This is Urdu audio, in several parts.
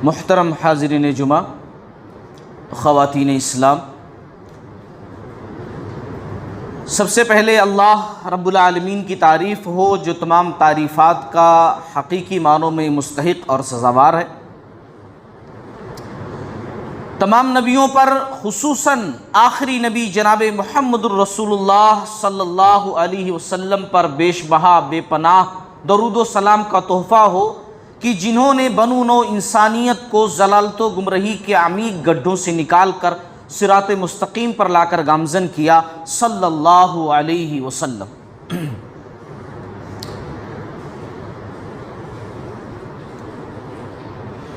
محترم حاضرین جمعہ، خواتین اسلام، سب سے پہلے اللہ رب العالمین کی تعریف ہو جو تمام تعریفات کا حقیقی معنوں میں مستحق اور سزاوار ہے۔ تمام نبیوں پر خصوصاً آخری نبی جناب محمد الرسول اللہ صلی اللہ علیہ وسلم پر بیش بہا بے پناہ درود و سلام کا تحفہ ہو کہ جنہوں نے بنو نوع انسانیت کو ضلالت و گمراہی کے عمیق گڈھوں سے نکال کر صراط مستقیم پر لا کر گامزن کیا صلی اللہ علیہ وسلم۔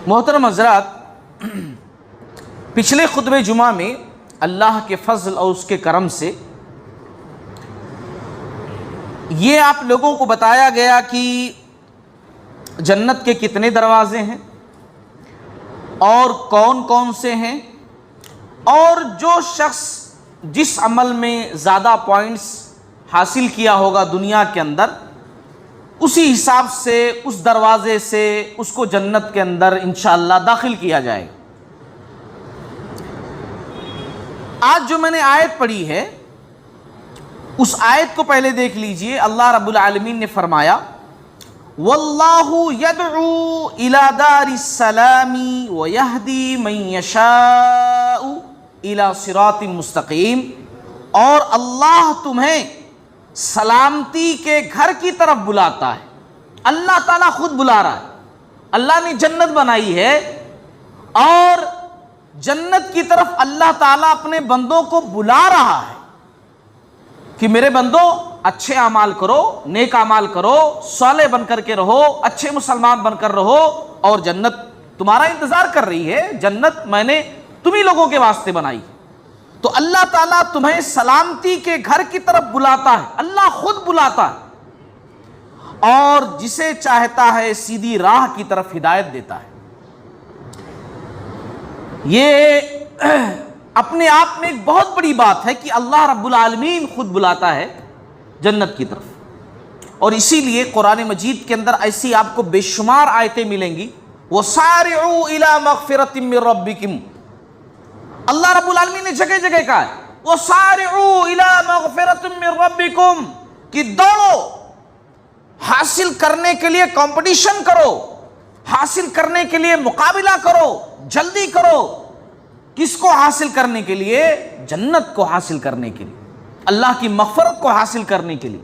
محترم حضرات، پچھلے خطبہ جمعہ میں اللہ کے فضل اور اس کے کرم سے یہ آپ لوگوں کو بتایا گیا کہ جنت کے کتنے دروازے ہیں اور کون کون سے ہیں، اور جو شخص جس عمل میں زیادہ پوائنٹس حاصل کیا ہوگا دنیا کے اندر، اسی حساب سے اس دروازے سے اس کو جنت کے اندر انشاءاللہ داخل کیا جائے گا۔ آج جو میں نے آیت پڑھی ہے اس آیت کو پہلے دیکھ لیجئے۔ اللہ رب العالمین نے فرمایا واللہ یدعو الی دار السلام ویہدی من یشاء الی صراط مستقیم، اور اللہ تمہیں سلامتی کے گھر کی طرف بلاتا ہے۔ اللہ تعالیٰ خود بلا رہا ہے، اللہ نے جنت بنائی ہے اور جنت کی طرف اللہ تعالیٰ اپنے بندوں کو بلا رہا ہے کہ میرے بندو اچھے اعمال کرو، نیک اعمال کرو، صالح بن کر کے رہو، اچھے مسلمان بن کر رہو، اور جنت تمہارا انتظار کر رہی ہے۔ جنت میں نے تمہیں لوگوں کے واسطے بنائی۔ تو اللہ تعالیٰ تمہیں سلامتی کے گھر کی طرف بلاتا ہے، اللہ خود بلاتا ہے، اور جسے چاہتا ہے سیدھی راہ کی طرف ہدایت دیتا ہے۔ یہ اپنے آپ میں ایک بہت بڑی بات ہے کہ اللہ رب العالمین خود بلاتا ہے جنت کی طرف، اور اسی لیے قرآن مجید کے اندر ایسی آپ کو بے شمار آیتیں ملیں گی۔ وَسَارِعُوا إِلَى مَغْفِرَةٍ مِّن رَبِّكُمْ، اللہ رب العالمین نے جگہ جگہ کہا ہے وَسَارِعُوا إِلَى مَغْفِرَةٍ مِّن رَبِّكُمْ، کہ دوڑو، حاصل کرنے کے لیے کمپٹیشن کرو، حاصل کرنے کے لیے مقابلہ کرو، جلدی کرو۔ کس کو حاصل کرنے کے لیے؟ جنت کو حاصل کرنے کے لیے، اللہ کی مغفرت کو حاصل کرنے کے لیے۔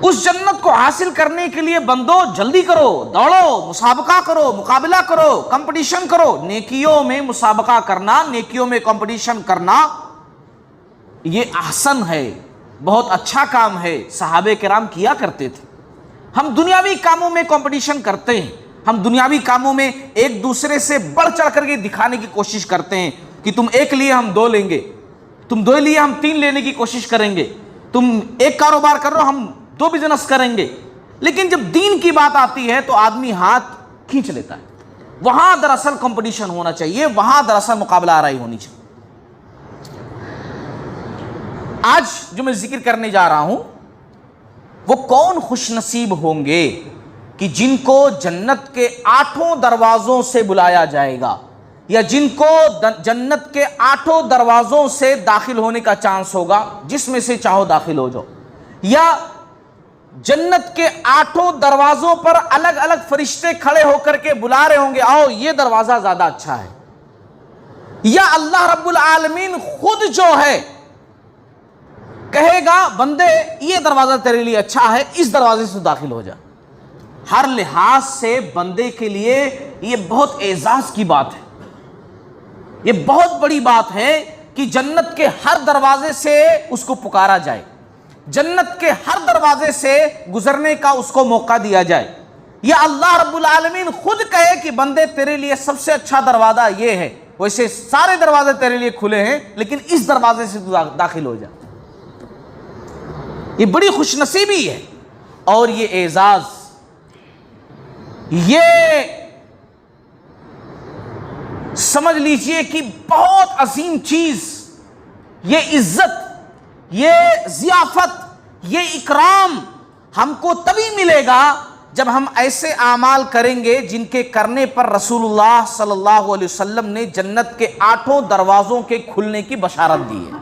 اس جنت کو حاصل کرنے کے لیے بندو جلدی کرو، دوڑو، مسابقہ کرو، مقابلہ کرو، کمپٹیشن کرو۔ نیکیوں میں مسابقہ کرنا، نیکیوں میں کمپٹیشن کرنا یہ احسن ہے، بہت اچھا کام ہے، صحابہ کرام کیا کرتے تھے۔ ہم دنیاوی کاموں میں کمپٹیشن کرتے ہیں، ہم دنیاوی کاموں میں ایک دوسرے سے بڑھ چڑھ کر کے دکھانے کی کوشش کرتے ہیں کہ تم ایک لیے ہم دو لیں گے، تم دو لیے ہم تین لینے کی کوشش کریں گے، تم ایک کاروبار کر رہے ہو ہم دو بزنس کریں گے۔ لیکن جب دین کی بات آتی ہے تو آدمی ہاتھ کھینچ لیتا ہے۔ وہاں دراصل کمپٹیشن ہونا چاہیے، وہاں دراصل مقابلہ آرائی ہونی چاہیے۔ آج جو میں ذکر کرنے جا رہا ہوں وہ کون خوش نصیب ہوں گے کہ جن کو جنت کے 8 دروازوں سے بلایا جائے گا، یا جن کو جنت کے 8 دروازوں سے داخل ہونے کا چانس ہوگا، جس میں سے چاہو داخل ہو جاؤ، یا جنت کے 8 دروازوں پر الگ الگ فرشتے کھڑے ہو کر کے بلا رہے ہوں گے آؤ یہ دروازہ زیادہ اچھا ہے، یا اللہ رب العالمین خود جو ہے کہے گا بندے یہ دروازہ تیرے لیے اچھا ہے، اس دروازے سے داخل ہو جا۔ ہر لحاظ سے بندے کے لیے یہ بہت اعزاز کی بات ہے، یہ بہت بڑی بات ہے کہ جنت کے ہر دروازے سے اس کو پکارا جائے، جنت کے ہر دروازے سے گزرنے کا اس کو موقع دیا جائے، یا اللہ رب العالمین خود کہے کہ بندے تیرے لیے سب سے اچھا دروازہ یہ ہے، ویسے سارے دروازے تیرے لیے کھلے ہیں لیکن اس دروازے سے داخل ہو جا۔ یہ بڑی خوش نصیبی ہے اور یہ اعزاز، یہ سمجھ لیجئے کہ بہت عظیم چیز، یہ عزت، یہ ضیافت، یہ اکرام ہم کو تبھی ملے گا جب ہم ایسے اعمال کریں گے جن کے کرنے پر رسول اللہ صلی اللہ علیہ وسلم نے جنت کے 8 دروازوں کے کھلنے کی بشارت دی ہے.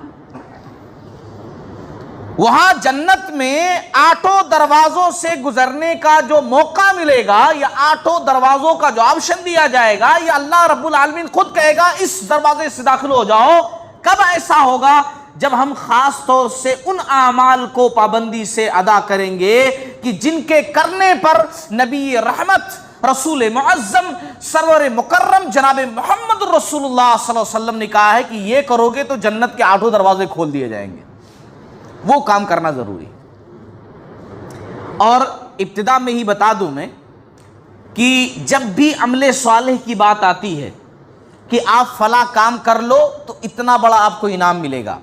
وہاں جنت میں 8 دروازوں سے گزرنے کا جو موقع ملے گا یا 8 دروازوں کا جو آپشن دیا جائے گا، یہ اللہ رب العالمین خود کہے گا اس دروازے سے داخل ہو جاؤ. کب ایسا ہوگا؟ جب ہم خاص طور سے ان اعمال کو پابندی سے ادا کریں گے کہ جن کے کرنے پر نبی رحمت رسول معظم سرور مکرم جناب محمد رسول اللہ صلی اللہ علیہ وسلم نے کہا ہے کہ یہ کرو گے تو جنت کے 8 دروازے کھول دیے جائیں گے. وہ کام کرنا ضروری. اور ابتدا میں ہی بتا دوں میں کہ جب بھی عمل صالح کی بات آتی ہے کہ آپ فلاں کام کر لو تو اتنا بڑا آپ کو انعام ملے گا،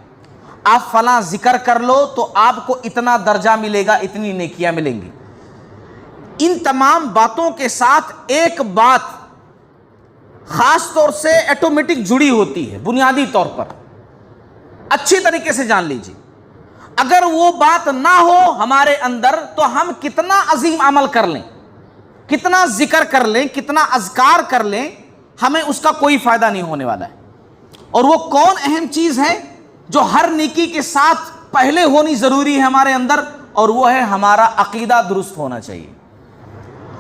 آپ فلاں ذکر کر لو تو آپ کو اتنا درجہ ملے گا، اتنی نیکیاں ملیں گی، ان تمام باتوں کے ساتھ ایک بات خاص طور سے ایٹومیٹک جڑی ہوتی ہے. بنیادی طور پر اچھی طریقے سے جان لیجیے، اگر وہ بات نہ ہو ہمارے اندر تو ہم کتنا عظیم عمل کر لیں، کتنا ذکر کر لیں، کتنا اذکار کر لیں، ہمیں اس کا کوئی فائدہ نہیں ہونے والا ہے. اور وہ کون اہم چیز ہے جو ہر نیکی کے ساتھ پہلے ہونی ضروری ہے ہمارے اندر؟ اور وہ ہے ہمارا عقیدہ درست ہونا چاہیے،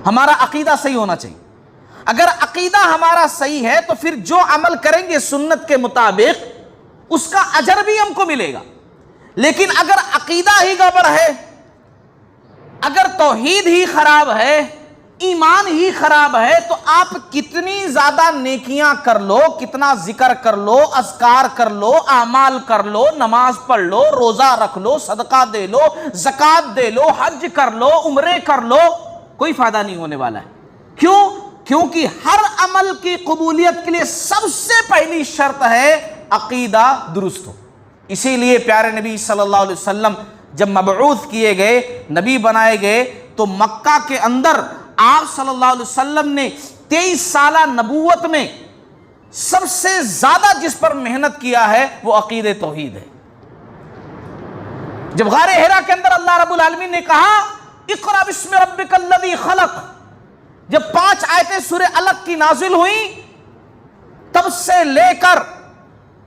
ہمارا عقیدہ صحیح ہونا چاہیے. اگر عقیدہ ہمارا صحیح ہے تو پھر جو عمل کریں گے سنت کے مطابق اس کا اجر بھی ہم کو ملے گا. لیکن اگر عقیدہ ہی گڑبڑ ہے، اگر توحید ہی خراب ہے، ایمان ہی خراب ہے، تو آپ کتنی زیادہ نیکیاں کر لو، کتنا ذکر کر لو، اذکار کر لو، اعمال کر لو، نماز پڑھ لو، روزہ رکھ لو، صدقہ دے لو، زکوٰۃ دے لو، حج کر لو، عمرے کر لو، کوئی فائدہ نہیں ہونے والا ہے. کیوں؟ کیونکہ ہر عمل کی قبولیت کے لیے سب سے پہلی شرط ہے عقیدہ درست ہو. اسی لیے پیارے نبی صلی اللہ علیہ وسلم جب مبعوث کیے گئے، نبی بنائے گئے، تو مکہ کے اندر آپ صلی اللہ علیہ وسلم نے 23 سالہ نبوت میں سب سے زیادہ جس پر محنت کیا ہے وہ عقید توحید ہے. جب غار حرا کے اندر اللہ رب العالمین نے کہا اقرأ بسم ربک الذی خلق، جب 5 آیتیں سورہ علق کی نازل ہوئیں، تب سے لے کر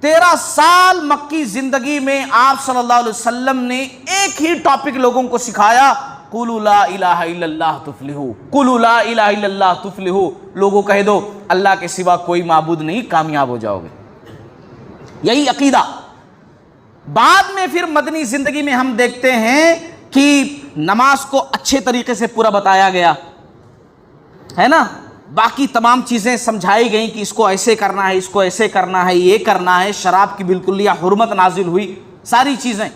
13 سال مکی زندگی میں آپ صلی اللہ علیہ وسلم نے ایک ہی ٹاپک لوگوں کو سکھایا، قولوا لا الہ الا اللہ تفلحوا، قولوا لا الہ الا اللہ تفلحوا. لوگوں کہہ دو اللہ کے سوا کوئی معبود نہیں، کامیاب ہو جاؤ گے. یہی عقیدہ. بعد میں پھر مدنی زندگی میں ہم دیکھتے ہیں کہ نماز کو اچھے طریقے سے پورا بتایا گیا ہے نا، باقی تمام چیزیں سمجھائی گئیں کہ اس کو ایسے کرنا ہے، اس کو ایسے کرنا ہے، یہ کرنا ہے. شراب کی بالکل یا حرمت نازل ہوئی، ساری چیزیں.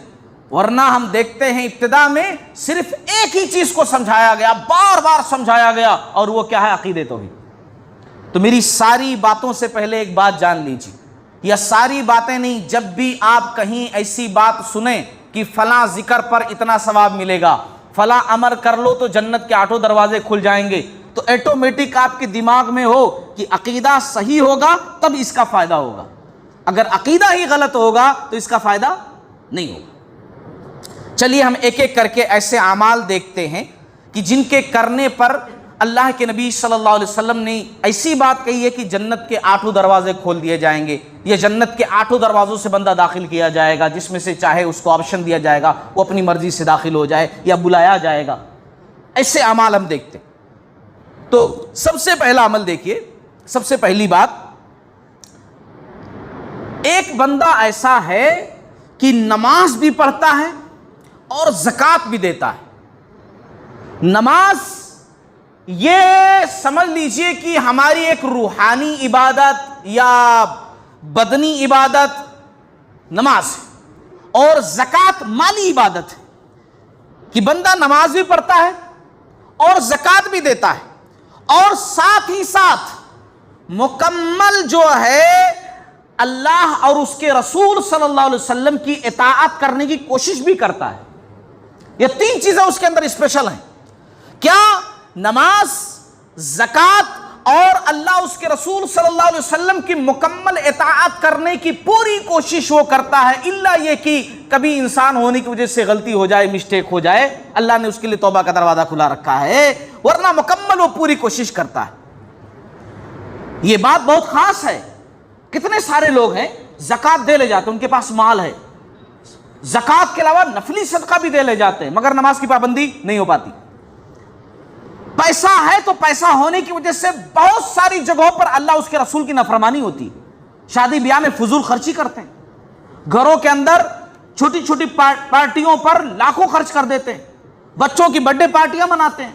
ورنہ ہم دیکھتے ہیں ابتدا میں صرف ایک ہی چیز کو سمجھایا گیا، بار بار سمجھایا گیا، اور وہ کیا ہے؟ عقیدے توحید. تو میری ساری باتوں سے پہلے ایک بات جان لیجیے، یا ساری باتیں نہیں، جب بھی آپ کہیں ایسی بات سنیں کہ فلاں ذکر پر اتنا ثواب ملے گا، فلاں امر کر لو تو جنت کے 8 دروازے کھل جائیں گے، تو ایٹومیٹک آپ کے دماغ میں ہو کہ عقیدہ صحیح ہوگا تب اس کا فائدہ ہوگا. اگر عقیدہ ہی غلط ہوگا تو اس کا فائدہ نہیں ہوگا. چلیے ہم ایک ایک کر کے ایسے اعمال دیکھتے ہیں کہ جن کے کرنے پر اللہ کے نبی صلی اللہ علیہ وسلم نے ایسی بات کہی ہے کہ جنت کے 8 دروازے کھول دیے جائیں گے، یا جنت کے 8 دروازوں سے بندہ داخل کیا جائے گا، جس میں سے چاہے اس کو آپشن دیا جائے گا، وہ اپنی مرضی سے داخل ہو جائے یا بلایا جائے گا. ایسے اعمال ہم دیکھتے ہیں. تو سب سے پہلا عمل دیکھیے، سب سے پہلی بات، ایک بندہ ایسا ہے کہ نماز بھی پڑھتا ہے اور زکوٰۃ بھی دیتا ہے. نماز یہ سمجھ لیجئے کہ ہماری ایک روحانی عبادت یا بدنی عبادت نماز ہے، اور زکوٰۃ مالی عبادت ہے کہ بندہ نماز بھی پڑھتا ہے اور زکوٰۃ بھی دیتا ہے، اور ساتھ ہی ساتھ مکمل جو ہے اللہ اور اس کے رسول صلی اللہ علیہ وسلم کی اطاعت کرنے کی کوشش بھی کرتا ہے. یہ 3 چیزیں اس کے اندر اسپیشل ہیں. کیا؟ نماز، زکوٰۃ اور اللہ اس کے رسول صلی اللہ علیہ وسلم کی مکمل اطاعت کرنے کی پوری کوشش وہ کرتا ہے، الا یہ کہ کبھی انسان ہونے کی وجہ سے غلطی ہو جائے، مسٹیک ہو جائے، اللہ نے اس کے لیے توبہ کا دروازہ کھلا رکھا ہے، ورنہ مکمل وہ پوری کوشش کرتا ہے۔ یہ بات بہت خاص ہے۔ کتنے سارے لوگ ہیں زکوٰۃ دے لے جاتے ہیں، ان کے پاس مال ہے، زکوٰۃ کے علاوہ نفلی صدقہ بھی دے لے جاتے ہیں، مگر نماز کی پابندی نہیں ہو پاتی۔ پیسہ ہے تو پیسہ ہونے کی وجہ سے بہت ساری جگہوں پر اللہ اس کے رسول کی نافرمانی ہوتی، شادی بیاہ میں فضول خرچی کرتے ہیں، گھروں کے اندر چھوٹی چھوٹی پارٹیوں پر لاکھوں خرچ کر دیتے ہیں، بچوں کی برتھ ڈے پارٹیاں مناتے ہیں،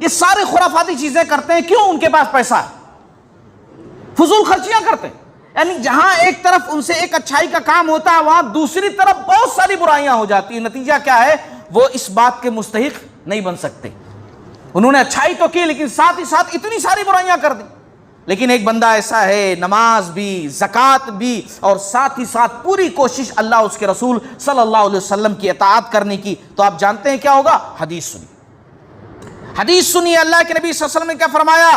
یہ سارے خرافاتی چیزیں کرتے ہیں۔ کیوں؟ ان کے پاس پیسہ ہے، فضول خرچیاں کرتے ہیں۔ یعنی جہاں ایک طرف ان سے ایک اچھائی کا کام ہوتا ہے، وہاں دوسری طرف بہت ساری برائیاں ہو جاتی ہیں۔ نتیجہ کیا ہے؟ وہ اس بات کے مستحق نہیں بن سکتے۔ انہوں نے اچھائی تو کی لیکن ساتھ ہی ساتھ اتنی ساری برائیاں کر دی۔ لیکن ایک بندہ ایسا ہے، نماز بھی، زکوٰۃ بھی، اور ساتھ ہی ساتھ پوری کوشش اللہ اس کے رسول صلی اللہ علیہ وسلم کی اطاعت کرنے کی، تو آپ جانتے ہیں کیا ہوگا؟ حدیث سنی، حدیث سنی۔ اللہ کے نبی صلی اللہ علیہ وسلم نے کیا فرمایا؟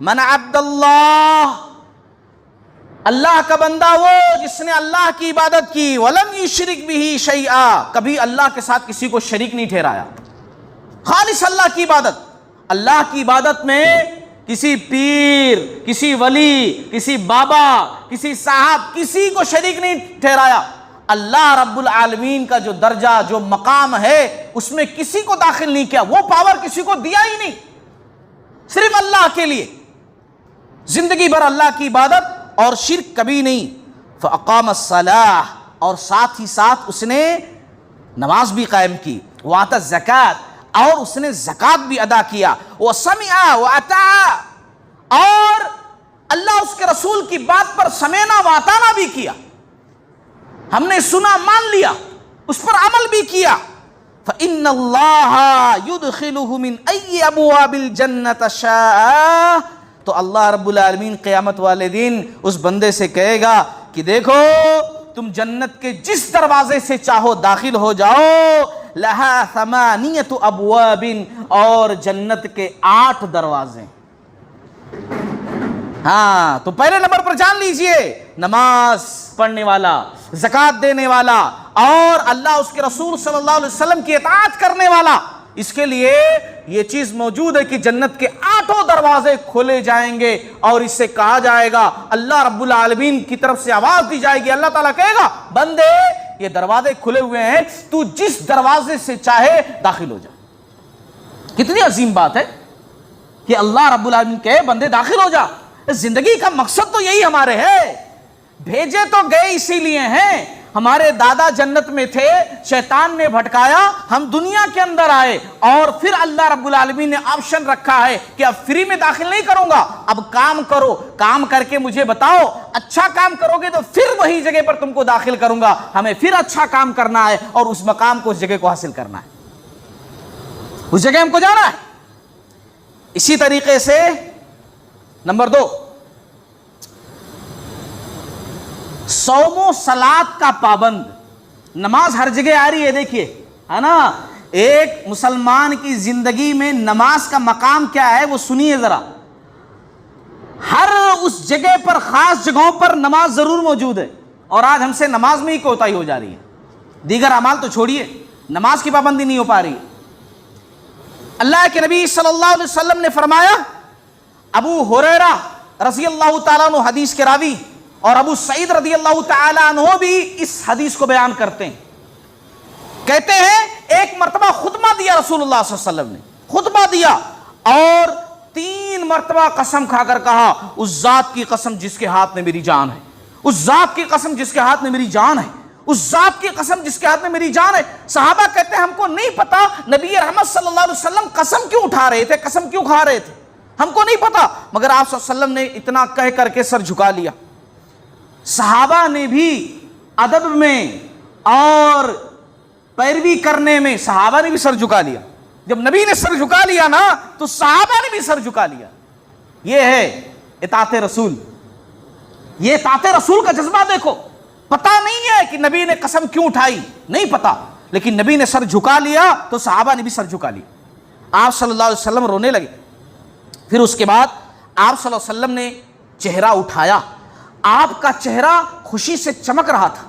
من عبد اللہ، اللہ کا بندہ وہ جس نے اللہ کی عبادت کی، ولم یشرک بہ شیئا، کبھی اللہ کے ساتھ کسی کو شریک نہیں ٹھہرایا، خالص اللہ کی عبادت۔ اللہ کی عبادت میں کسی پیر، کسی ولی، کسی بابا، کسی صاحب، کسی کو شریک نہیں ٹھہرایا۔ اللہ رب العالمین کا جو درجہ، جو مقام ہے، اس میں کسی کو داخل نہیں کیا، وہ پاور کسی کو دیا ہی نہیں، صرف اللہ کے لیے، زندگی بھر اللہ کی عبادت اور شرک کبھی نہیں۔ فاقام الصلاۃ، اور ساتھ ہی ساتھ اس نے نماز بھی قائم کی، وآتا الزکوٰۃ، اور اس نے زکوٰۃ بھی ادا کیا، وسمع واطاع، اور اللہ اس کے رسول کی بات پر سمعنا واطعنا بھی کیا، ہم نے سنا مان لیا، اس پر عمل بھی کیا۔ فإن اللہ يدخلہ من أي أبواب الجنة شاء، تو اللہ رب العالمین قیامت والے دن اس بندے سے کہے گا کہ دیکھو تم جنت کے جس دروازے سے چاہو داخل ہو جاؤ، لہا ثمانیۃ ابواب، اور جنت کے 8 دروازے۔ ہاں، تو پہلے نمبر پر جان لیجئے، نماز پڑھنے والا، زکوٰۃ دینے والا، اور اللہ اس کے رسول صلی اللہ علیہ وسلم کی اطاعت کرنے والا، اس کے لیے یہ چیز موجود ہے کہ جنت کے 8 دروازے کھولے جائیں گے، اور اس سے کہا جائے گا، اللہ رب العالمین کی طرف سے آواز دی جائے گی، اللہ تعالیٰ کہے گا بندے یہ دروازے کھلے ہوئے ہیں، تو جس دروازے سے چاہے داخل ہو جا۔ کتنی عظیم بات ہے کہ اللہ رب العالمین کہے بندے داخل ہو جا۔ زندگی کا مقصد تو یہی ہمارے ہے، بھیجے تو گئے اسی لیے ہیں، ہمارے دادا جنت میں تھے، شیطان نے بھٹکایا، ہم دنیا کے اندر آئے، اور پھر اللہ رب العالمین نے آپشن رکھا ہے کہ اب فری میں داخل نہیں کروں گا، اب کام کرو، کام کر کے مجھے بتاؤ، اچھا کام کرو گے تو پھر وہی جگہ پر تم کو داخل کروں گا۔ ہمیں پھر اچھا کام کرنا ہے اور اس مقام کو، اس جگہ کو حاصل کرنا ہے، اس جگہ ہم کو جانا ہے۔ اسی طریقے سے نمبر 2، صوم و صلات کا پابند۔ نماز ہر جگہ آ رہی ہے، دیکھیے، ہے نا، ایک مسلمان کی زندگی میں نماز کا مقام کیا ہے وہ سنیے ذرا۔ ہر اس جگہ پر، خاص جگہوں پر نماز ضرور موجود ہے، اور آج ہم سے نماز میں ہی کوتاہی ہو جا رہی ہے، دیگر اعمال تو چھوڑیے، نماز کی پابندی نہیں ہو پا رہی۔ اللہ کے نبی صلی اللہ علیہ وسلم نے فرمایا، ابو ہریرہ رضی اللہ تعالیٰ عنہ حدیث کے راوی، اور ابو سعید رضی اللہ تعالیٰ عنہ بھی اس حدیث کو بیان کرتے ہیں، کہتے ہیں ایک مرتبہ خطبہ دیا رسول اللہ صلی اللہ علیہ وسلم نے، خطبہ دیا، اور 3 مرتبہ قسم کھا کر کہا، اس ذات کی قسم جس کے ہاتھ میں میری جان ہے، اس ذات کی قسم جس کے ہاتھ میں میری جان ہے، اس ذات کی قسم جس کے ہاتھ میں میری جان ہے۔ صحابہ کہتے ہیں ہم کو نہیں پتا نبی رحمت صلی اللہ علیہ وسلم قسم کیوں اٹھا رہے تھے، قسم کیوں کھا رہے تھے، ہم کو نہیں پتا، مگر آپ صلی اللہ علیہ وسلم نے اتنا کہہ کر کے سر جھکا لیا۔ صحابہ نے بھی ادب میں اور پیروی کرنے میں، صحابہ نے بھی سر جھکا لیا۔ جب نبی نے سر جھکا لیا نا تو صحابہ نے بھی سر جھکا لیا۔ یہ ہے اطاعت رسول، یہ اطاعت رسول کا جذبہ دیکھو۔ پتہ نہیں ہے کہ نبی نے قسم کیوں اٹھائی، نہیں پتا، لیکن نبی نے سر جھکا لیا تو صحابہ نے بھی سر جھکا لیا۔ آپ صلی اللہ علیہ وسلم رونے لگے۔ پھر اس کے بعد آپ صلی اللہ علیہ وسلم نے چہرہ اٹھایا، آپ کا چہرہ خوشی سے چمک رہا تھا۔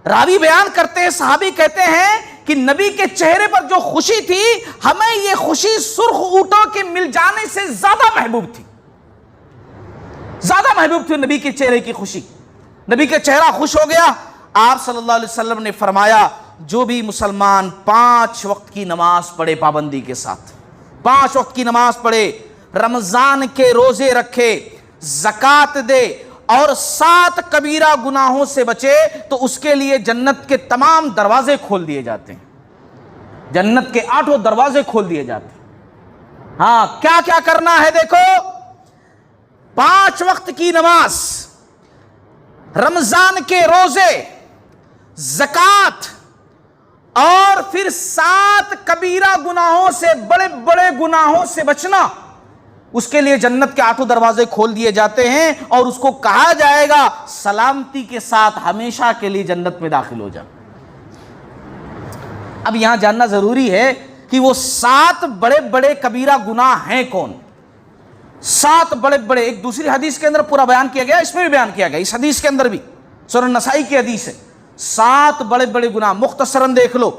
راوی بیان کرتے ہیں، صحابی کہتے ہیں کہ نبی کے چہرے پر جو خوشی تھی، ہمیں یہ خوشی سرخ اونٹوں کے مل جانے سے زیادہ محبوب تھی، زیادہ محبوب تھی نبی کے چہرے کی خوشی۔ نبی کا چہرہ خوش ہو گیا۔ آپ صلی اللہ علیہ وسلم نے فرمایا جو بھی مسلمان 5 وقت کی نماز پڑھے پابندی کے ساتھ، 5 وقت کی نماز پڑھے، رمضان کے روزے رکھے، زکوٰۃ دے اور 7 کبیرہ گناہوں سے بچے، تو اس کے لیے جنت کے تمام دروازے کھول دیے جاتے ہیں، جنت کے 8 دروازے کھول دیے جاتے ہیں۔ ہاں، کیا کیا کرنا ہے دیکھو، 5 وقت کی نماز، رمضان کے روزے، زکوٰۃ، اور پھر 7 کبیرہ گناہوں سے، بڑے بڑے گناہوں سے بچنا، اس کے لیے جنت کے 8 دروازے کھول دیے جاتے ہیں، اور اس کو کہا جائے گا سلامتی کے ساتھ ہمیشہ کے لیے جنت میں داخل ہو جا۔ اب یہاں جاننا ضروری ہے کہ وہ 7 بڑے بڑے کبیرہ گناہ ہیں کون؟ 7 بڑے بڑے، ایک دوسری حدیث کے اندر پورا بیان کیا گیا، اس میں بھی بیان کیا گیا، اس حدیث کے اندر بھی، سنن نسائی کی حدیث ہے۔ 7 بڑے بڑے گناہ مختصراً دیکھ لو۔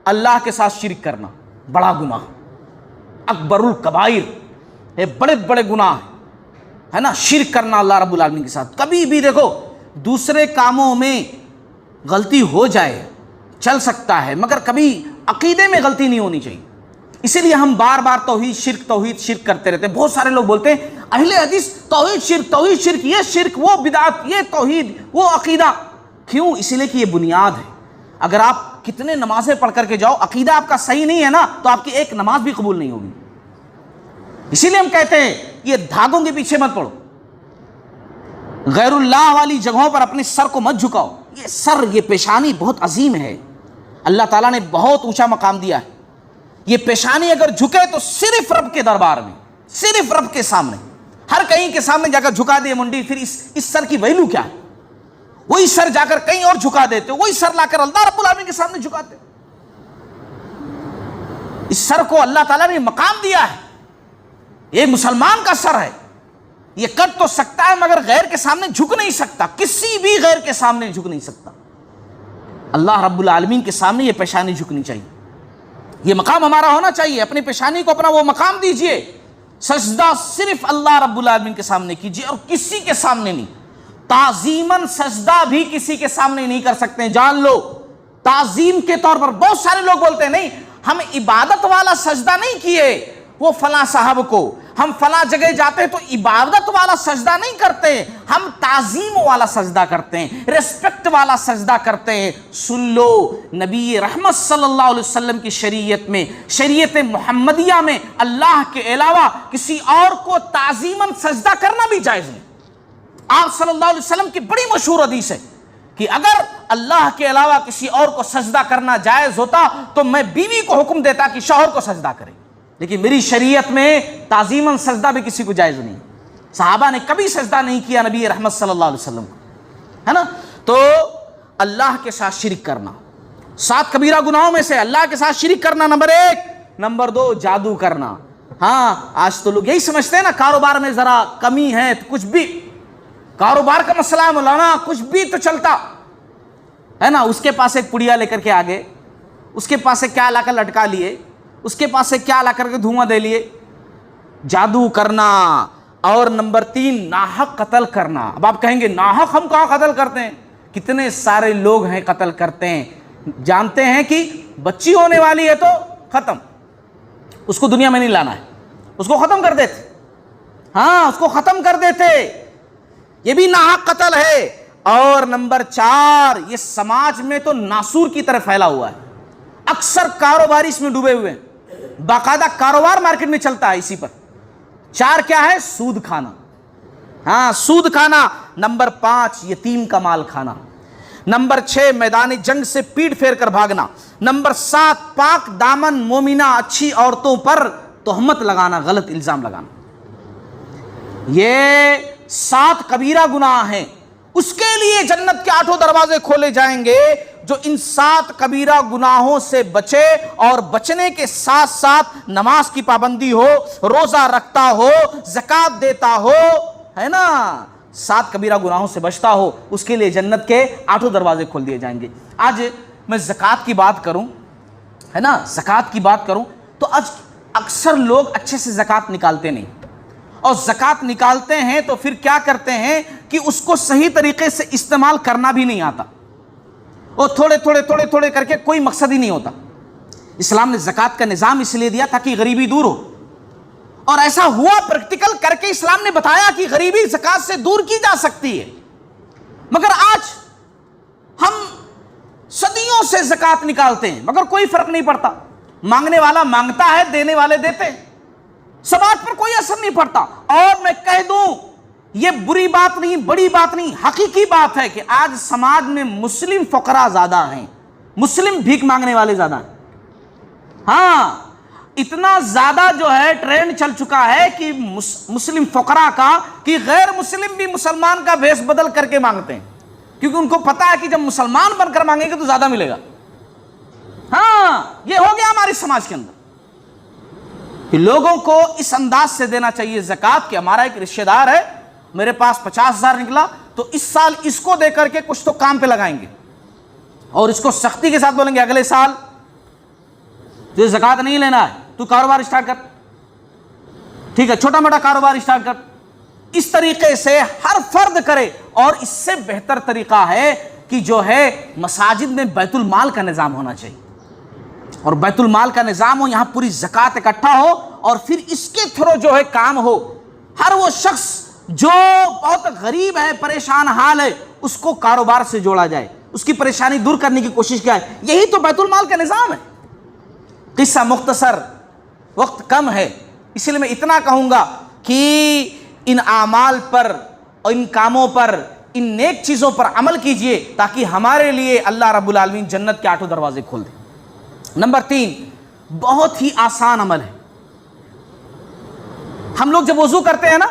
اللہ کے ساتھ شرک کرنا بڑا گناہ، اکبر الکبائر، یہ بڑے بڑے گناہ ہے نا، شرک کرنا اللہ رب العالمین کے ساتھ۔ کبھی بھی دیکھو دوسرے کاموں میں غلطی ہو جائے چل سکتا ہے، مگر کبھی عقیدے میں غلطی نہیں ہونی چاہیے۔ اسی لیے ہم بار بار توحید شرک کرتے رہتے ہیں۔ بہت سارے لوگ بولتے ہیں اہل حدیث توحید شرک، یہ شرک، وہ بدعت، یہ توحید، وہ عقیدہ۔ کیوں؟ اسی لیے کہ یہ بنیاد ہے۔ اگر آپ کتنے نمازیں پڑھ کر کے جاؤ، عقیدہ آپ کا صحیح نہیں ہے نا، تو آپ کی ایک نماز بھی قبول نہیں ہوگی۔ اسی لیے ہم کہتے ہیں یہ دھاگوں کے پیچھے مت پڑو، غیر اللہ والی جگہوں پر اپنے سر کو مت جھکاؤ۔ یہ سر، یہ پیشانی بہت عظیم ہے، اللہ تعالیٰ نے بہت اونچا مقام دیا ہے۔ یہ پیشانی اگر جھکے تو صرف رب کے دربار میں، صرف رب کے سامنے، ہر کہیں کے سامنے جا کر جھکا دے منڈی، پھر اس سر کی ویلو کیا ہے؟ وہی سر جا کر کہیں اور جھکا دیتے، وہی سر لا کر اللہ رب العالمین کے سامنے جھکاتے۔ اس سر کو اللہ تعالیٰ نے مقام دیا ہے، یہ مسلمان کا سر ہے، یہ کر تو سکتا ہے مگر غیر کے سامنے جھک نہیں سکتا، کسی بھی غیر کے سامنے جھک نہیں سکتا۔ اللہ رب العالمین کے سامنے یہ پیشانی جھکنی چاہیے، یہ مقام ہمارا ہونا چاہیے۔ اپنی پیشانی کو اپنا وہ مقام دیجئے، سجدہ صرف اللہ رب العالمین کے سامنے کیجئے اور کسی کے سامنے نہیں۔ تعظیماً سجدہ بھی کسی کے سامنے نہیں کر سکتے، جان لو، تعظیم کے طور پر۔ بہت سارے لوگ بولتے ہیں نہیں ہم عبادت والا سجدہ نہیں کیے وہ فلاں صاحب کو، ہم فلاں جگہ جاتے تو عبادت والا سجدہ نہیں کرتے، ہم تعظیم والا سجدہ کرتے ہیں، ریسپیکٹ والا سجدہ کرتے ہیں۔ سن لو، نبی رحمت صلی اللہ علیہ وسلم کی شریعت میں، شریعت محمدیہ میں، اللہ کے علاوہ کسی اور کو تعظیماً سجدہ کرنا بھی جائز نہیں۔ آپ صلی اللہ علیہ وسلم کی بڑی مشہور حدیث ہے کہ اگر اللہ کے علاوہ کسی اور کو سجدہ کرنا جائز ہوتا تو میں بیوی کو حکم دیتا کہ شوہر کو سجدہ کرے، لیکن میری شریعت میں تعظیماً سجدہ بھی کسی کو جائز نہیں۔ صحابہ نے کبھی سجدہ نہیں کیا نبی رحمت صلی اللہ علیہ وسلم کو، ہے نا۔ تو اللہ کے ساتھ شرک کرنا 7 کبیرہ گناہوں میں سے اللہ کے ساتھ شرک کرنا نمبر 1۔ نمبر 2 جادو کرنا۔ ہاں آج تو لوگ یہی سمجھتے ہیں نا کاروبار میں ذرا کمی ہے تو کچھ بھی، کاروبار کا مسئلہ ہے مولانا کچھ بھی تو چلتا ہے نا۔ اس کے پاس ایک پڑیا لے کر کے آگے، اس کے پاس سے کیا لا کر لٹکا لیے، اس کے پاس سے کیا لا کر کے دھواں دے لیے، جادو کرنا۔ اور نمبر 3 ناحق قتل کرنا۔ اب آپ کہیں گے ناحق ہم کہاں قتل کرتے ہیں؟ کتنے سارے لوگ ہیں قتل کرتے ہیں، جانتے ہیں کہ بچی ہونے والی ہے تو ختم، اس کو دنیا میں نہیں لانا ہے، اس کو ختم کر دیتے، ہاں اس کو ختم کر دیتے، یہ بھی ناحق قتل ہے۔ اور نمبر 4 یہ سماج میں تو ناسور کی طرح پھیلا ہوا ہے، اکثر کاروباری اس میں ڈوبے ہوئے ہیں، باقاعدہ کاروبار مارکیٹ میں چلتا ہے اسی پر۔ 4 کیا ہے؟ سود کھانا، ہاں سود کھانا۔ نمبر 5 یتیم کا مال کھانا۔ نمبر 6 میدان جنگ سے پیٹ پھیر کر بھاگنا۔ نمبر 7 پاک دامن مومنہ اچھی عورتوں پر تہمت لگانا، غلط الزام لگانا۔ یہ 7 کبیرہ گناہ ہیں، اس کے لیے جنت کے 8 دروازے کھولے جائیں گے جو ان 7 کبیرہ گناہوں سے بچے اور بچنے کے ساتھ ساتھ نماز کی پابندی ہو، روزہ رکھتا ہو، زکوٰۃ دیتا ہو، ہے نا، 7 کبیرہ گناہوں سے بچتا ہو، اس کے لیے جنت کے 8 دروازے کھول دیے جائیں گے۔ آج میں زکوٰۃ کی بات کروں، ہے نا، زکوٰۃ کی بات کروں تو آج اکثر لوگ اچھے سے زکوٰۃ نکالتے نہیں، اور زکوٰۃ نکالتے ہیں تو پھر کیا کرتے ہیں کہ اس کو صحیح طریقے سے استعمال کرنا بھی نہیں آتا، اور تھوڑے کر کے کوئی مقصد ہی نہیں ہوتا۔ اسلام نے زکوٰۃ کا نظام اس لیے دیا تاکہ غریبی دور ہو، اور ایسا ہوا، پریکٹیکل کر کے اسلام نے بتایا کہ غریبی زکوٰۃ سے دور کی جا سکتی ہے۔ مگر آج ہم صدیوں سے زکوٰۃ نکالتے ہیں مگر کوئی فرق نہیں پڑتا، مانگنے والا مانگتا ہے، دینے والے دیتے ہیں، سماج پر کوئی اثر نہیں پڑتا۔ اور میں کہہ دوں، یہ بری بات نہیں، بڑی بات نہیں، حقیقی بات ہے کہ آج سماج میں مسلم فقراء زیادہ ہیں، مسلم بھیک مانگنے والے زیادہ ہیں۔ ہاں، اتنا زیادہ جو ہے ٹرینڈ چل چکا ہے کہ مسلم فقراء کا کہ غیر مسلم بھی مسلمان کا بھیس بدل کر کے مانگتے ہیں، کیونکہ ان کو پتا ہے کہ جب مسلمان بن کر مانگیں گے تو زیادہ ملے گا۔ ہاں، یہ ہو گیا ہمارے سماج کے اندر کہ لوگوں کو اس انداز سے دینا چاہیے زکوٰۃ کہ ہمارا ایک رشتہ دار ہے، میرے پاس 50,000 نکلا تو اس سال اس کو دے کر کے کچھ تو کام پہ لگائیں گے، اور اس کو سختی کے ساتھ بولیں گے اگلے سال تجھے زکوٰۃ نہیں لینا ہے، تو کاروبار اسٹارٹ کر، ٹھیک ہے، چھوٹا موٹا کاروبار اسٹارٹ کر۔ اس طریقے سے ہر فرد کرے، اور اس سے بہتر طریقہ ہے کہ جو ہے مساجد میں بیت المال کا نظام ہونا چاہیے، اور بیت المال کا نظام ہو، یہاں پوری زکوٰۃ اکٹھا ہو، اور پھر اس کے تھرو جو ہے کام ہو۔ ہر وہ شخص جو بہت غریب ہے، پریشان حال ہے، اس کو کاروبار سے جوڑا جائے، اس کی پریشانی دور کرنے کی کوشش کیا ہے، یہی تو بیت المال کا نظام ہے۔ قصہ مختصر، وقت کم ہے، اس لیے میں اتنا کہوں گا کہ ان اعمال پر اور ان کاموں پر، ان نیک چیزوں پر عمل کیجئے تاکہ ہمارے لیے اللہ رب العالمین جنت کے 8 دروازے کھول دے۔ نمبر 3، بہت ہی آسان عمل ہے۔ ہم لوگ جب وضو کرتے ہیں نا،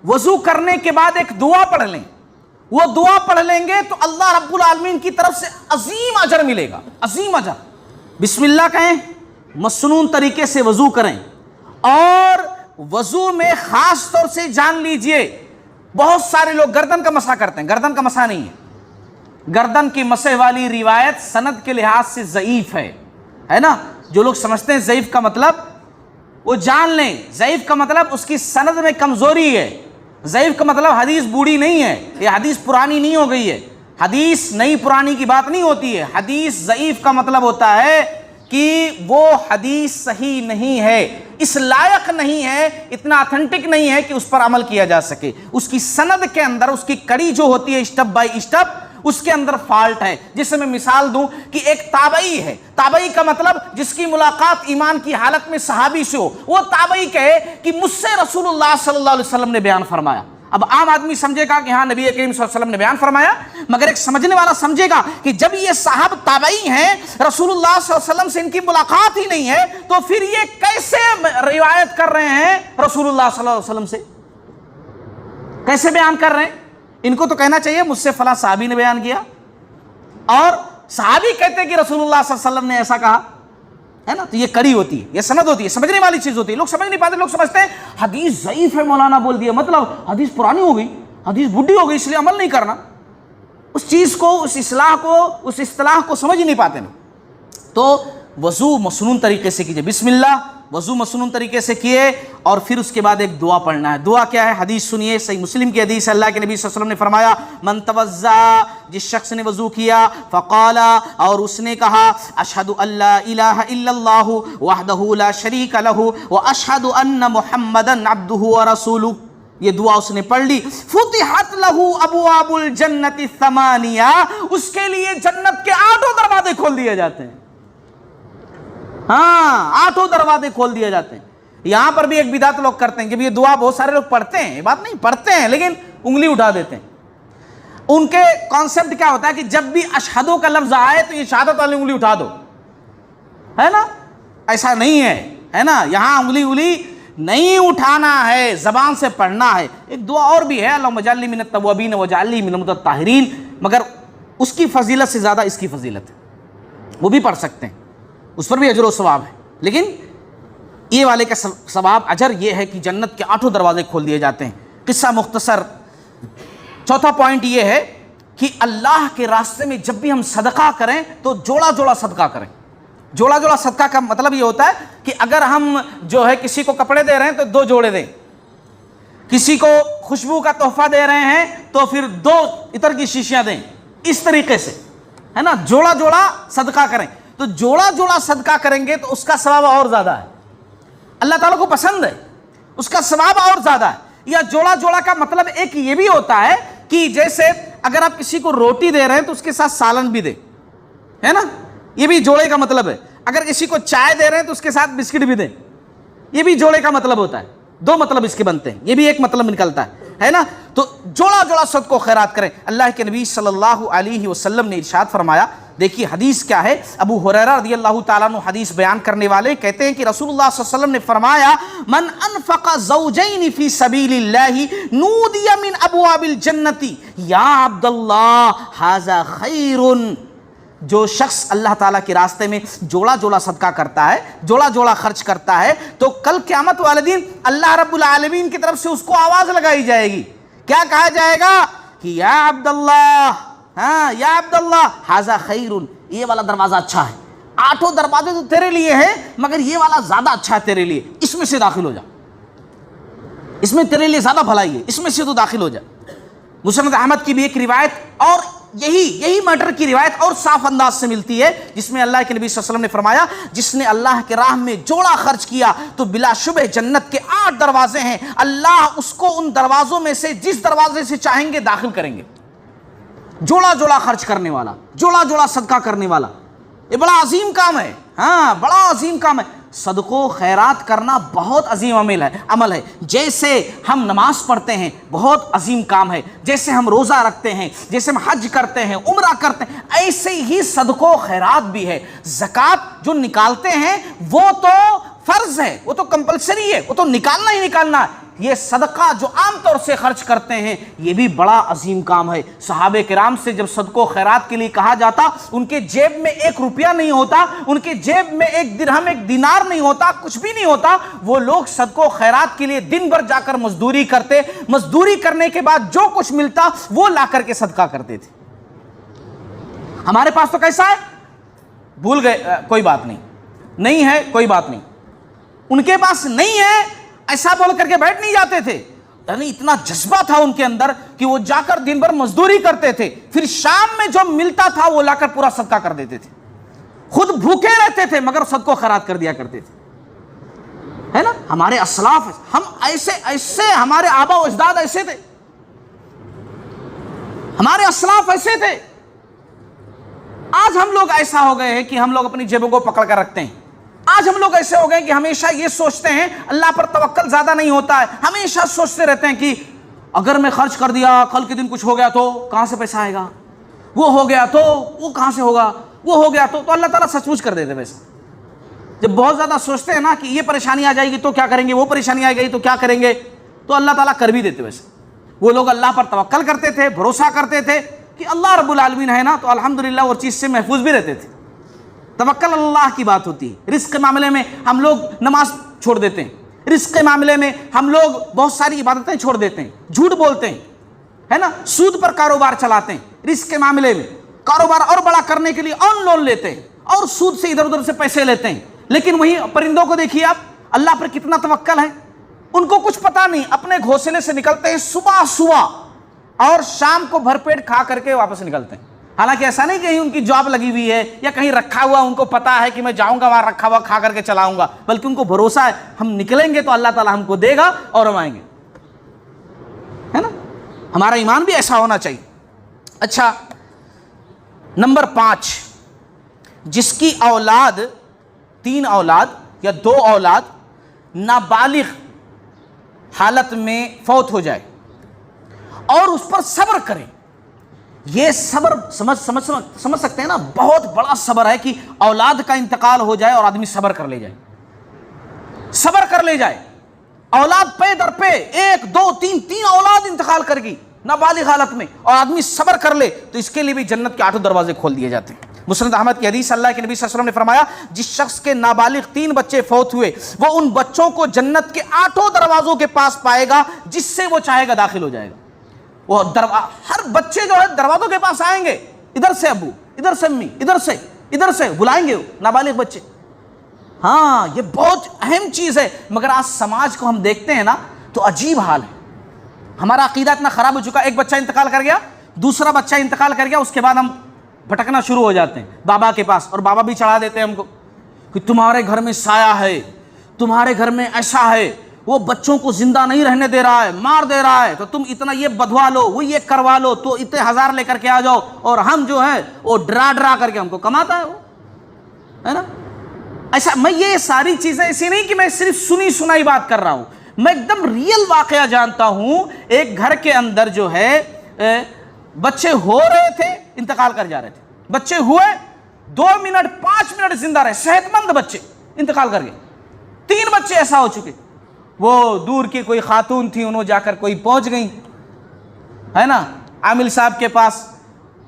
وضو کرنے کے بعد ایک دعا پڑھ لیں، وہ دعا پڑھ لیں گے تو اللہ رب العالمین کی طرف سے عظیم اجر ملے گا، عظیم اجر۔ بسم اللہ کہیں، مسنون طریقے سے وضو کریں، اور وضو میں خاص طور سے جان لیجئے، بہت سارے لوگ گردن کا مسح کرتے ہیں، گردن کا مسح نہیں ہے، گردن کی مسح والی روایت سند کے لحاظ سے ضعیف ہے نا۔ جو لوگ سمجھتے ہیں ضعیف کا مطلب، وہ جان لیں ضعیف کا مطلب اس کی سند میں کمزوری ہے، ضعیف کا مطلب حدیث بوڑھی نہیں ہے، یہ حدیث پرانی نہیں ہو گئی ہے، حدیث نئی پرانی کی بات نہیں ہوتی ہے۔ حدیث ضعیف کا مطلب ہوتا ہے کہ وہ حدیث صحیح نہیں ہے، اس لائق نہیں ہے، اتنا اتھینٹک نہیں ہے کہ اس پر عمل کیا جا سکے، اس کی سند کے اندر، اس کی کڑی جو ہوتی ہے اسٹپ بائی اسٹپ، اس کے اندر فالٹ ہے۔ جس سے میں مثال دوں کہ ایک تابعی ہے، تابعی کا مطلب جس کی ملاقات ایمان کی حالت میں صحابی سے ہو، وہ تابعی کہے کہ مجھ سے رسول اللہ صلی اللہ علیہ وسلم نے بیان فرمایا۔ اب عام آدمی سمجھے گا کہ ہاں نبی کریم صلی اللہ علیہ وسلم نے بیان فرمایا، مگر ایک سمجھنے والا سمجھے گا کہ جب یہ صاحب تابعی ہیں، رسول اللہ صلی اللہ علیہ وسلم سے ان کی ملاقات ہی نہیں ہے، تو پھر یہ کیسے روایت کر رہے ہیں رسول اللہ صلی اللہ علیہ وسلم سے، کیسے بیان کر رہے ہیں؟ ان کو تو کہنا چاہیے مجھ سے فلاں صحابی نے بیان کیا، اور صحابی کہتے ہیں کہ رسول اللہ صلی اللہ علیہ وسلم نے ایسا کہا، ہے نا۔ تو یہ کڑی ہوتی ہے، یہ سند ہوتی ہے، سمجھنے والی چیز ہوتی ہے۔ لوگ سمجھ نہیں پاتے، لوگ سمجھتے ہیں حدیث ضعیف ہے، مولانا بول دیا، مطلب حدیث پرانی ہو گئی، حدیث بڈھی ہو گئی، اس لیے عمل نہیں کرنا۔ اس چیز کو، اس اصلاح کو، اس اصطلاح کو سمجھ ہی نہیں پاتے نا۔ تو وضو مسنون طریقے سے کیجئے، بسم اللہ، وضو مسنون طریقے سے کیے، اور پھر اس کے بعد ایک دعا پڑھنا ہے۔ دعا کیا ہے؟ حدیث سنیے، صحیح مسلم کی حدیث ہے، اللہ کے نبی صلی اللہ علیہ وسلم نے فرمایا، من توضا، جس شخص نے وضو کیا، فقالا، اور اس نے کہا، اشہد ان لا الہ الا اللہ وحدہ لا شریک لہ واشہد ان محمدا عبدہ ورسولہ، یہ دعا اس نے پڑھ لی، فتحت لہ ابواب الجنت الثمانیہ، اس کے لیے جنت کے 8 دروازے کھول دیے جاتے ہیں۔ ہاں، 8 دروازے کھول دیے جاتے ہیں۔ یہاں پر بھی ایک بدعت لوگ کرتے ہیں کہ یہ دعا بہت سارے لوگ پڑھتے ہیں، یہ بات نہیں، پڑھتے ہیں لیکن انگلی اٹھا دیتے ہیں۔ ان کے کانسیپٹ کیا ہوتا ہے کہ جب بھی اشہدو کا لفظ آئے تو یہ شہادت والی انگلی اٹھا دو، ہے نا؟ ایسا نہیں ہے نا، یہاں انگلی نہیں اٹھانا ہے، زبان سے پڑھنا ہے۔ ایک دعا اور بھی ہے، اللہم اجعلنی من التوابین واجعلنی من المتطہرین، مگر اس کی فضیلت سے زیادہ اس کی فضیلت ہے، وہ بھی پڑھ سکتے ہیں، اس پر بھی اجر و ثواب ہے۔ لیکن یہ والے کا ثواب اجر یہ ہے کہ جنت کے 8 دروازے کھول دیے جاتے ہیں۔ قصہ مختصر، چوتھا پوائنٹ یہ ہے کہ اللہ کے راستے میں جب بھی ہم صدقہ کریں تو جوڑا جوڑا صدقہ کریں۔ جوڑا جوڑا صدقہ کا مطلب یہ ہوتا ہے کہ اگر ہم جو ہے کسی کو کپڑے دے رہے ہیں تو 2 جوڑے دیں، کسی کو خوشبو کا تحفہ دے رہے ہیں تو پھر 2 عطر کی شیشیاں دیں، اس طریقے سے، ہے نا، جوڑا جوڑا صدقہ کریں۔ تو جوڑا جوڑا صدقہ کریں گے تو اس کا ثواب اور زیادہ ہے، اللہ تعالیٰ کو پسند ہے، اس کا ثواب اور زیادہ ہے۔ یا جوڑا جوڑا کا مطلب ایک یہ بھی ہوتا ہے کہ جیسے اگر آپ کسی کو روٹی دے رہے ہیں تو اس کے ساتھ سالن بھی دیں، ہے نا، یہ بھی جوڑے کا مطلب ہے۔ اگر کسی کو چائے دے رہے ہیں تو اس کے ساتھ بسکٹ بھی دیں، یہ بھی جوڑے کا مطلب ہوتا ہے۔ 2 مطلب اس کے بنتے ہیں، یہ بھی ایک مطلب نکلتا ہے نا۔ تو جوڑا جوڑا صدقہ و خیرات کریں۔ اللہ کے نبی صلی اللہ علیہ وسلم نے ارشاد فرمایا، دیکھیے حدیث کیا ہے، ابو ہریرہ رضی اللہ تعالیٰ عنہ حدیث بیان کرنے والے کہتے ہیں کہ رسول اللہ صلی اللہ علیہ وسلم نے فرمایا، من انفق زوجین فی سبیل اللہ نودی من ابواب الجنت یا عبد اللہ ھذا خیر۔ جو شخص اللہ تعالیٰ کے راستے میں جوڑا جوڑا صدقہ کرتا ہے، جوڑا جوڑا خرچ کرتا ہے، تو کل قیامت والے دن اللہ رب العالمین کی طرف سے اس کو آواز لگائی جائے گی۔ کیا کہا جائے گا کہ یا عبد اللہ، ہاں یا عبد اللہ ھذا خیر، یہ والا دروازہ اچھا ہے، 8 دروازے تو تیرے لیے ہیں مگر یہ والا زیادہ اچھا ہے تیرے لیے، اس میں سے داخل ہو جا، اس میں تیرے لیے زیادہ بھلائی ہے، اس میں سے تو داخل ہو جا۔ مسند احمد کی بھی ایک روایت اور یہی میٹر کی روایت اور صاف انداز سے ملتی ہے، جس میں اللہ کے نبی صلی اللہ علیہ وسلم نے فرمایا، جس نے اللہ کے راہ میں جوڑا خرچ کیا تو بلا شبہ جنت کے 8 دروازے ہیں، اللہ اس کو ان دروازوں میں سے جس دروازے سے چاہیں گے داخل کریں گے۔ جوڑا جوڑا خرچ کرنے والا، جوڑا جوڑا صدقہ کرنے والا، یہ بڑا عظیم کام ہے، ہاں بڑا عظیم کام ہے۔ صدقہ و خیرات کرنا بہت عظیم عمل ہے۔ جیسے ہم نماز پڑھتے ہیں بہت عظیم کام ہے، جیسے ہم روزہ رکھتے ہیں، جیسے ہم حج کرتے ہیں، عمرہ کرتے ہیں، ایسے ہی صدقہ و خیرات بھی ہے۔ زکوٰۃ جو نکالتے ہیں وہ تو فرض ہے، وہ تو کمپلسری ہے، وہ تو نکالنا ہی نکالنا ہے۔ یہ صدقہ جو عام طور سے خرچ کرتے ہیں یہ بھی بڑا عظیم کام ہے۔ صحابہ کرام سے جب صدقہ و خیرات کے لیے کہا جاتا، ان کے جیب میں 1 روپیہ نہیں ہوتا، ان کے جیب میں 1 درہم 1 دینار نہیں ہوتا، کچھ بھی نہیں ہوتا، وہ لوگ صدقہ و خیرات کے لیے دن بھر جا کر مزدوری کرتے، مزدوری کرنے کے بعد جو کچھ ملتا وہ لا کر کے صدقہ کرتے تھے۔ ہمارے پاس تو کیسا ہے، بھول گئے کوئی بات نہیں ہے کوئی بات نہیں، ان کے پاس نہیں ہے ایسا بول کر کے بیٹھ نہیں جاتے تھے، یعنی اتنا جذبہ تھا ان کے اندر کہ وہ جا کر دن بھر مزدوری کرتے تھے، پھر شام میں جو ملتا تھا وہ لا کر پورا صدقہ کر دیتے تھے، خود بھوکے رہتے تھے مگر صدقہ خیرات کر دیا کرتے تھے، ہے نا۔ ہمارے اسلاف، ہم ایسے ہمارے آبا و اجداد ایسے تھے، ہمارے اسلاف ایسے تھے۔ آج ہم لوگ ایسا ہو گئے ہیں کہ ہم لوگ اپنی جیبوں کو پکڑ کر رکھتے ہیں۔ آج ہم لوگ ایسے ہو گئے کہ ہمیشہ یہ سوچتے ہیں، اللہ پر توکل زیادہ نہیں ہوتا ہے، ہمیشہ سوچتے رہتے ہیں کہ اگر میں خرچ کر دیا کل کے دن کچھ ہو گیا تو کہاں سے پیسہ آئے گا، وہ ہو گیا تو وہ کہاں سے ہوگا، وہ ہو گیا تو اللہ تعالیٰ سچ مچ کر دیتے۔ ویسے جب بہت زیادہ سوچتے ہیں نا کہ یہ پریشانی آ جائے گی تو کیا کریں گے، وہ پریشانی آ گئی تو کیا کریں گے، تو اللہ تعالیٰ کر بھی دیتے۔ ویسے وہ لوگ اللہ پر توکل کرتے تھے، بھروسہ کرتے تھے کہ اللہ رب العالمین ہے نا، تو الحمدللہ وہ چیز سے محفوظ بھی رہتے تھے۔ توکل اللہ کی بات ہوتی ہے۔ رزق کے معاملے میں ہم لوگ نماز چھوڑ دیتے ہیں، رزق کے معاملے میں ہم لوگ بہت ساری عبادتیں چھوڑ دیتے ہیں، جھوٹ بولتے ہیں، ہے نا، سود پر کاروبار چلاتے ہیں، رزق کے معاملے میں کاروبار اور بڑا کرنے کے لیے آن لون لیتے ہیں اور سود سے ادھر ادھر سے پیسے لیتے ہیں۔ لیکن وہی پرندوں کو دیکھیے آپ، اللہ پر کتنا توکل ہے، ان کو کچھ پتا نہیں، اپنے گھونسلے سے نکلتے ہیں صبح اور شام کو بھر پیٹ کھا کر کے واپس نکلتے ہیں۔ حالانکہ ایسا نہیں کہ ان کی جاب لگی ہوئی ہے یا کہیں رکھا ہوا، ان کو پتا ہے کہ میں جاؤں گا وہاں رکھا ہوا کھا کر کے چلاؤں گا، بلکہ ان کو بھروسہ ہے ہم نکلیں گے تو اللہ تعالیٰ ہم کو دے گا اور ہم آئیں گے، ہے نا۔ ہمارا ایمان بھی ایسا ہونا چاہیے۔ اچھا، نمبر 5، جس کی اولاد 3 اولاد یا 2 اولاد نابالغ حالت میں فوت ہو جائے اور اس پر صبر کرے۔ یہ صبر سمجھ سکتے ہیں نا، بہت بڑا صبر ہے کہ اولاد کا انتقال ہو جائے اور آدمی صبر کر لے جائے، صبر کر لے جائے۔ اولاد پے در پہ 1 2 3 اولاد انتقال کر گئی نابالغ حالت میں، اور آدمی صبر کر لے تو اس کے لیے بھی جنت کے 8 دروازے کھول دیے جاتے ہیں۔ مسند احمد کی حدیث، اللہ کے نبی صلی اللہ علیہ وسلم نے فرمایا جس شخص کے نابالغ 3 بچے فوت ہوئے وہ ان بچوں کو جنت کے 8 دروازوں کے پاس پائے گا، جس سے وہ چاہے گا داخل ہو جائے گا۔ وہ ہر بچے جو ہے دروازوں کے پاس آئیں گے، ادھر سے ابو، ادھر سے امی، ادھر سے بلائیں گے وہ نابالغ بچے۔ ہاں یہ بہت اہم چیز ہے، مگر آج سماج کو ہم دیکھتے ہیں نا تو عجیب حال ہے۔ ہمارا عقیدہ اتنا خراب ہو چکا، ایک بچہ انتقال کر گیا، دوسرا بچہ انتقال کر گیا، اس کے بعد ہم بھٹکنا شروع ہو جاتے ہیں بابا کے پاس، اور بابا بھی چڑھا دیتے ہیں ہم کو کہ تمہارے گھر میں سایہ ہے، تمہارے گھر میں ایسا ہے، وہ بچوں کو زندہ نہیں رہنے دے رہا ہے، مار دے رہا ہے، تو تم اتنا یہ بدوا لو، وہ یہ کروا لو، تو اتنے 1000 لے کر کے آ جاؤ، اور ہم جو ہے وہ ڈرا کر کے ہم کو کماتا ہے وہ، ہے نا۔ ایسا میں یہ ساری چیزیں ایسی نہیں کہ میں صرف سنی سنائی بات کر رہا ہوں، میں ایک دم ریئل واقعہ جانتا ہوں۔ ایک گھر کے اندر جو ہے بچے ہو رہے تھے، انتقال کر جا رہے تھے، بچے ہوئے 2 منٹ 5 منٹ زندہ رہے، صحت مند بچے، انتقال کر گئے۔ 3 بچے ایسا ہو چکے، وہ دور کی کوئی خاتون تھی، انہوں جا کر کوئی پہنچ گئی، ہے نا، عامل صاحب کے پاس،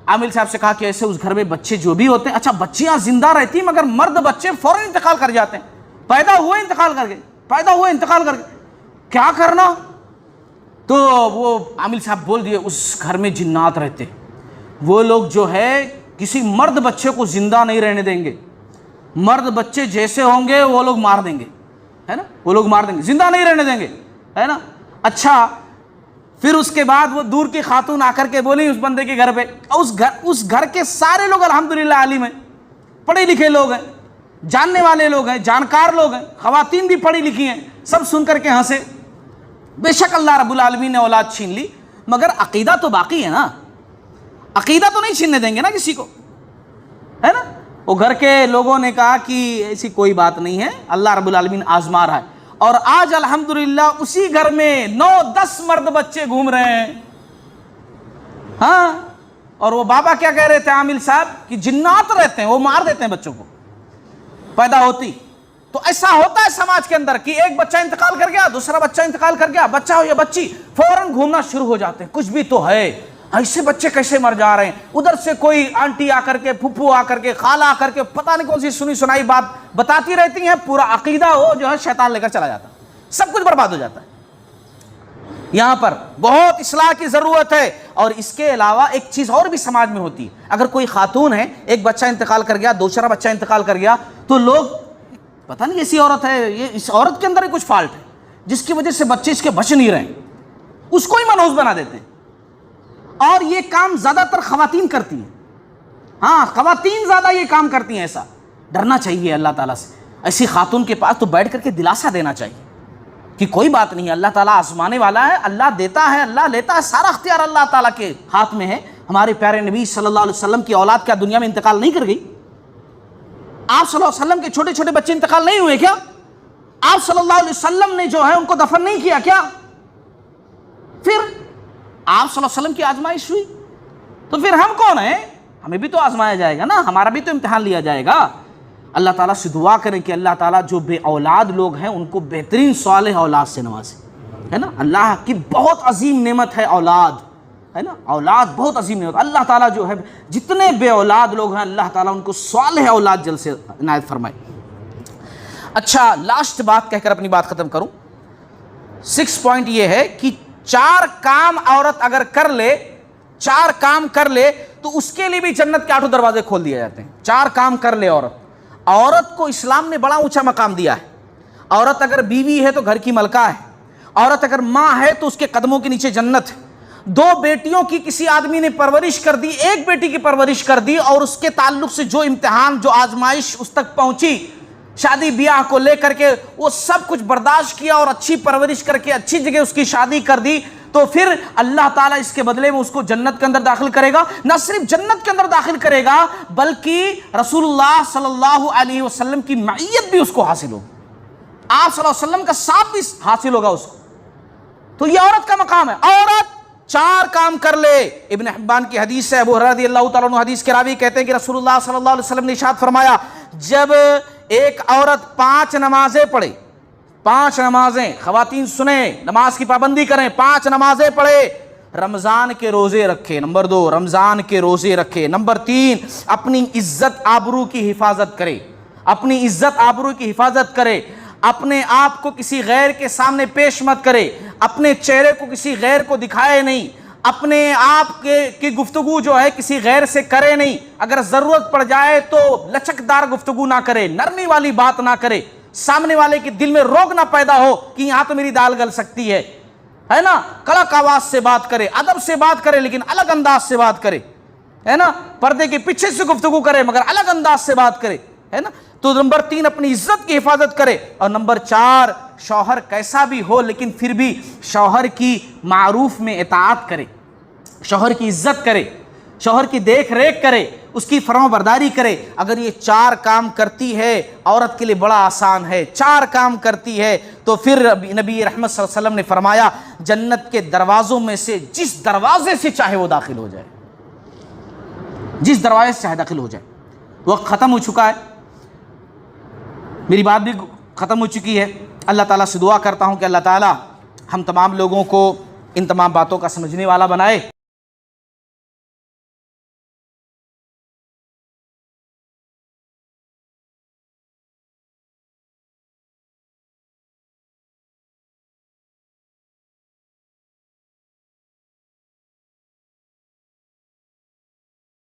عامل صاحب سے کہا کہ ایسے اس گھر میں بچے جو بھی ہوتے ہیں، اچھا بچیاں زندہ رہتی ہیں مگر مرد بچے فوراً انتقال کر جاتے ہیں، پیدا ہوئے انتقال کر گئے، پیدا ہوئے انتقال کر گئے، کیا کرنا؟ تو وہ عامل صاحب بول دیے اس گھر میں جنات رہتے، وہ لوگ جو ہے کسی مرد بچے کو زندہ نہیں رہنے دیں گے، مرد بچے جیسے ہوں گے وہ لوگ مار دیں گے، ہے نا، وہ لوگ مار دیں گے، زندہ نہیں رہنے دیں گے، ہے نا۔ اچھا پھر اس کے بعد وہ دور کی خاتون آ کر کے بولی اس بندے کے گھر پہ، اس گھر کے سارے لوگ الحمدللہ عالم ہیں، پڑھے لکھے لوگ ہیں، جاننے والے لوگ ہیں، جانکار لوگ ہیں، خواتین بھی پڑھی لکھی ہیں، سب سن کر کے ہنسے۔ بے شک اللہ رب العالمین نے اولاد چھین لی، مگر عقیدہ تو باقی ہے نا، عقیدہ تو نہیں چھیننے دیں گے نا کسی کو، ہے نا۔ وہ گھر کے لوگوں نے کہا کہ ایسی کوئی بات نہیں ہے، اللہ رب العالمین آزما رہا ہے، اور آج الحمدللہ اسی گھر میں 9-10 مرد بچے گھوم رہے ہیں، ہاں۔ اور وہ بابا کیا کہہ رہے تھے عامل صاحب کہ جنات رہتے ہیں، وہ مار دیتے ہیں بچوں کو پیدا ہوتی۔ تو ایسا ہوتا ہے سماج کے اندر کہ ایک بچہ انتقال کر گیا، دوسرا بچہ انتقال کر گیا، بچہ ہو یا بچی فوراً گھومنا شروع ہو جاتے ہیں، کچھ بھی تو ہے، ایسے بچے کیسے مر جا رہے ہیں؟ ادھر سے کوئی آنٹی آ کر کے، پھپھو آ کر کے، خالہ آ کر کے پتہ نہیں کون سی سنی سنائی بات بتاتی رہتی ہیں، پورا عقیدہ وہ جو ہے شیطان لے کر چلا جاتا ہے، سب کچھ برباد ہو جاتا ہے۔ یہاں پر بہت اصلاح کی ضرورت ہے۔ اور اس کے علاوہ ایک چیز اور بھی سماج میں ہوتی ہے، اگر کوئی خاتون ہے، ایک بچہ انتقال کر گیا، دوسرا بچہ انتقال کر گیا، تو لوگ پتہ نہیں ایسی عورت ہے، یہ اس عورت کے اندر ہی کچھ فالٹ ہے جس کی وجہ سے بچے اس کے بچ نہیں رہے، اس کو ہی منحوس بنا دیتے ہیں۔ اور یہ کام زیادہ تر خواتین کرتی ہیں، ہاں خواتین زیادہ یہ کام کرتی ہیں۔ ایسا ڈرنا چاہیے اللہ تعالیٰ سے، ایسی خاتون کے پاس تو بیٹھ کر کے دلاسا دینا چاہیے کہ کوئی بات نہیں، اللہ تعالیٰ آزمانے والا ہے، اللہ دیتا ہے، اللہ لیتا ہے، سارا اختیار اللہ تعالیٰ کے ہاتھ میں ہے۔ ہمارے پیارے نبی صلی اللہ علیہ وسلم کی اولاد کیا دنیا میں انتقال نہیں کر گئی؟ آپ صلی اللہ علیہ وسلم کے چھوٹے چھوٹے بچے انتقال نہیں ہوئے کیا؟ آپ صلی اللہ علیہ وسلم نے جو ہے ان کو دفن نہیں کیا کیا؟ پھر آپ صلی اللہ علیہ وسلم کی آزمائش ہوئی، تو پھر ہم کون ہیں؟ ہمیں بھی تو آزمایا جائے گا نا، ہمارا بھی تو امتحان لیا جائے گا۔ اللہ تعالیٰ سے دعا کریں کہ اللہ تعالیٰ جو بے اولاد لوگ ہیں ان کو بہترین صالح اولاد سے نوازے، ہے نا۔ اللہ کی بہت عظیم نعمت ہے اولاد، ہے نا، اولاد بہت عظیم نعمت۔ اللہ تعالیٰ جو ہے جتنے بے اولاد لوگ ہیں اللہ تعالیٰ ان کو صالح اولاد جلد سے عنایت فرمائے۔ اچھا لاسٹ بات کہہ کر اپنی بات ختم کروں۔ 6 پوائنٹ یہ ہے کہ 4 کام عورت اگر کر لے، 4 کام کر لے تو اس کے لیے بھی جنت کے 8 دروازے کھول دیے جاتے ہیں۔ 4 کام کر لے عورت کو اسلام نے بڑا اونچا مقام دیا ہے۔ عورت اگر بیوی ہے تو گھر کی ملکہ ہے، عورت اگر ماں ہے تو اس کے قدموں کے نیچے جنت ہے۔ 2 بیٹیوں کی کسی آدمی نے پرورش کر دی، ایک بیٹی کی پرورش کر دی، اور اس کے تعلق سے جو امتحان، جو آزمائش اس تک پہنچی، شادی بیاہ کو لے کر کے وہ سب کچھ برداشت کیا اور اچھی پرورش کر کے اچھی جگہ اس کی شادی کر دی، تو پھر اللہ تعالیٰ اس کے بدلے میں اس کو جنت کے اندر داخل کرے گا۔ نہ صرف جنت کے اندر داخل کرے گا بلکہ رسول اللہ صلی اللہ علیہ وسلم کی معیت بھی اس کو حاصل ہوگی، آپ صلی اللہ علیہ وسلم کا ساتھ بھی حاصل ہوگا اس کو۔ تو یہ عورت کا مقام ہے۔ عورت 4 کام کر لے۔ ابن حبان کی حدیث ہے، ابو ہریرہ رضی اللہ تعالیٰ عنہ حدیث کے راوی کہتے ہیں کہ رسول اللہ صلی اللہ علیہ وسلم نے ارشاد فرمایا، جب ایک عورت 5 نمازیں پڑھے، 5 نمازیں، خواتین سنیں، نماز کی پابندی کریں، 5 نمازیں پڑھے، رمضان کے روزے رکھے، نمبر 2 رمضان کے روزے رکھے، نمبر 3 اپنی عزت آبرو کی حفاظت کرے، اپنی عزت آبرو کی حفاظت کرے، اپنے آپ کو کسی غیر کے سامنے پیش مت کرے، اپنے چہرے کو کسی غیر کو دکھائے نہیں، اپنے آپ کی گفتگو جو ہے کسی غیر سے کرے نہیں، اگر ضرورت پڑ جائے تو لچکدار گفتگو نہ کرے، نرمی والی بات نہ کرے، سامنے والے کے دل میں روگ نہ پیدا ہو کہ یہاں تو میری دال گل سکتی ہے نا، کڑک آواز سے بات کرے، ادب سے بات کرے لیکن الگ انداز سے بات کرے، ہے نا، پردے کے پیچھے سے گفتگو کرے مگر الگ انداز سے بات کرے، ہے نا۔ تو نمبر 3 اپنی عزت کی حفاظت کرے، اور نمبر 4 شوہر کیسا بھی ہو لیکن پھر بھی شوہر کی معروف میں اطاعت کرے، شوہر کی عزت کرے، شوہر کی دیکھ ریکھ کرے، اس کی فرما برداری کرے۔ اگر یہ 4 کام کرتی ہے عورت کے لیے بڑا آسان ہے، 4 کام کرتی ہے تو پھر نبی رحمت صلی اللہ علیہ وسلم نے فرمایا جنت کے دروازوں میں سے جس دروازے سے چاہے وہ داخل ہو جائے، جس دروازے سے چاہے داخل ہو جائے۔ وقت ختم ہو چکا ہے، میری بات بھی ختم ہو چکی ہے۔ اللہ تعالیٰ سے دعا کرتا ہوں کہ اللہ تعالیٰ ہم تمام لوگوں کو ان تمام باتوں کا سمجھنے والا بنائے۔